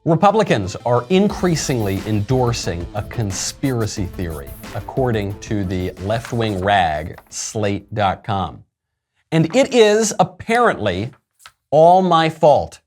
Republicans are increasingly endorsing a conspiracy theory, according to the left-wing rag, SLATE.com. And it is apparently all my fault.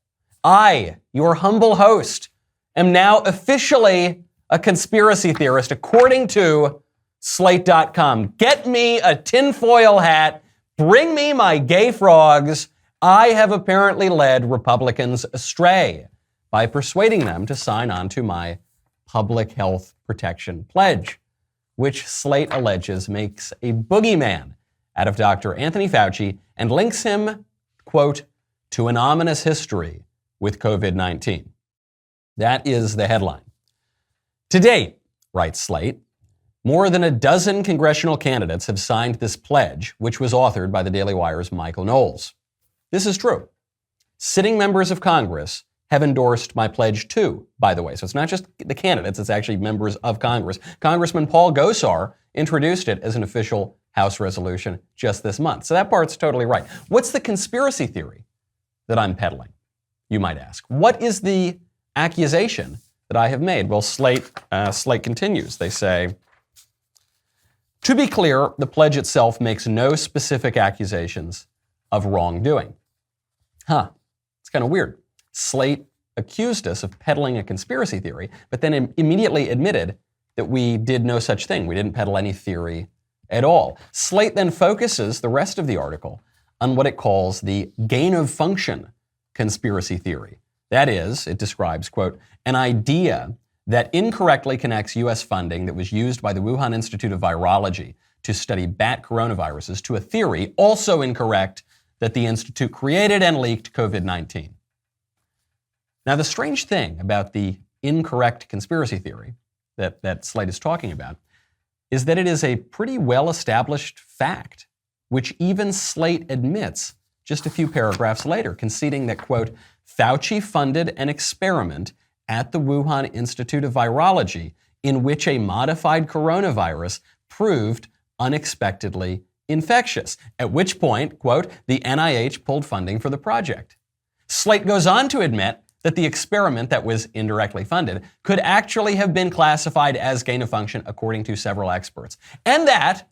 I, your humble host, am now officially a conspiracy theorist, according to SLATE.com. Get me a tinfoil hat. Bring me my gay frogs. I have apparently led Republicans astray by persuading them to sign on to my public health protection pledge, which SLATE alleges makes a boogeyman out of Dr. Anthony Fauci and links him, quote, to an ominous history with COVID-19. That is the headline. To date, writes SLATE, more than a dozen congressional candidates have signed this pledge, which was authored by the Daily Wire's Michael Knowles. This is true. Sitting members of Congress have endorsed my pledge too, by the way. So it's not just the candidates, it's actually members of Congress. Congressman Paul Gosar introduced it as an official House resolution just this month. So that part's totally right. What's the conspiracy theory that I'm peddling, you might ask? What is the accusation that I have made? Well, SLATE continues. They say, to be clear, the pledge itself makes no specific accusations of wrongdoing. It's kind of weird. SLATE accused us of peddling a conspiracy theory, but then immediately admitted that we did no such thing. We didn't peddle any theory at all. SLATE then focuses the rest of the article on what it calls the gain of function conspiracy theory. That is, it describes, quote, an idea that incorrectly connects U.S. funding that was used by the Wuhan Institute of Virology to study bat coronaviruses to a theory, also incorrect, that the institute created and leaked COVID-19. Now, the strange thing about the incorrect conspiracy theory that SLATE is talking about is that it is a pretty well-established fact, which even SLATE admits just a few paragraphs later, conceding that, quote, Fauci funded an experiment at the Wuhan Institute of Virology in which a modified coronavirus proved unexpectedly infectious, at which point, quote, the NIH pulled funding for the project. SLATE goes on to admit that the experiment that was indirectly funded could actually have been classified as gain of function according to several experts, and that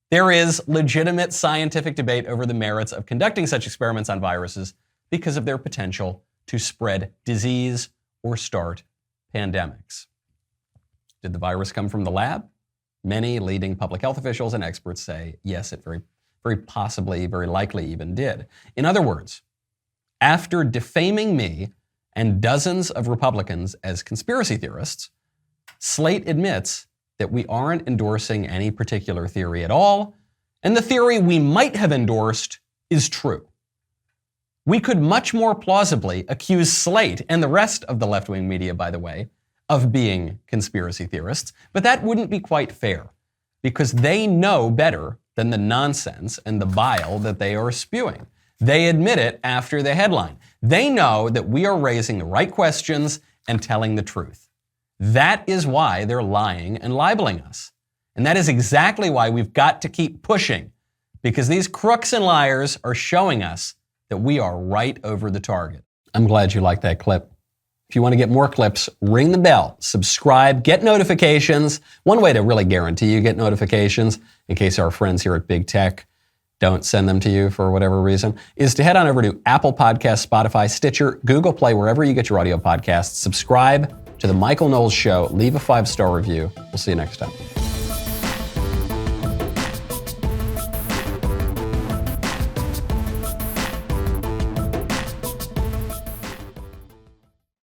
there is legitimate scientific debate over the merits of conducting such experiments on viruses because of their potential to spread disease or start pandemics. Did the virus come from the lab? Many leading public health officials and experts say, yes, it very possibly, very likely even did. In other words, after defaming me and dozens of Republicans as conspiracy theorists, SLATE admits that we aren't endorsing any particular theory at all, and the theory we might have endorsed is true. We could much more plausibly accuse SLATE and the rest of the left-wing media, by the way, of being conspiracy theorists, but that wouldn't be quite fair because they know better than the nonsense and the bile that they are spewing. They admit it after the headline. They know that we are raising the right questions and telling the truth. That is why they're lying and libeling us. And that is exactly why we've got to keep pushing, because these crooks and liars are showing us that we are right over the target. I'm glad you liked that clip. If you want to get more clips, ring the bell, subscribe, get notifications. One way to really guarantee you get notifications, in case our friends here at Big Tech don't send them to you for whatever reason, is to head on over to Apple Podcasts, Spotify, Stitcher, Google Play, wherever you get your audio podcasts. Subscribe to The Michael Knowles Show. Leave a 5-star review. We'll see you next time.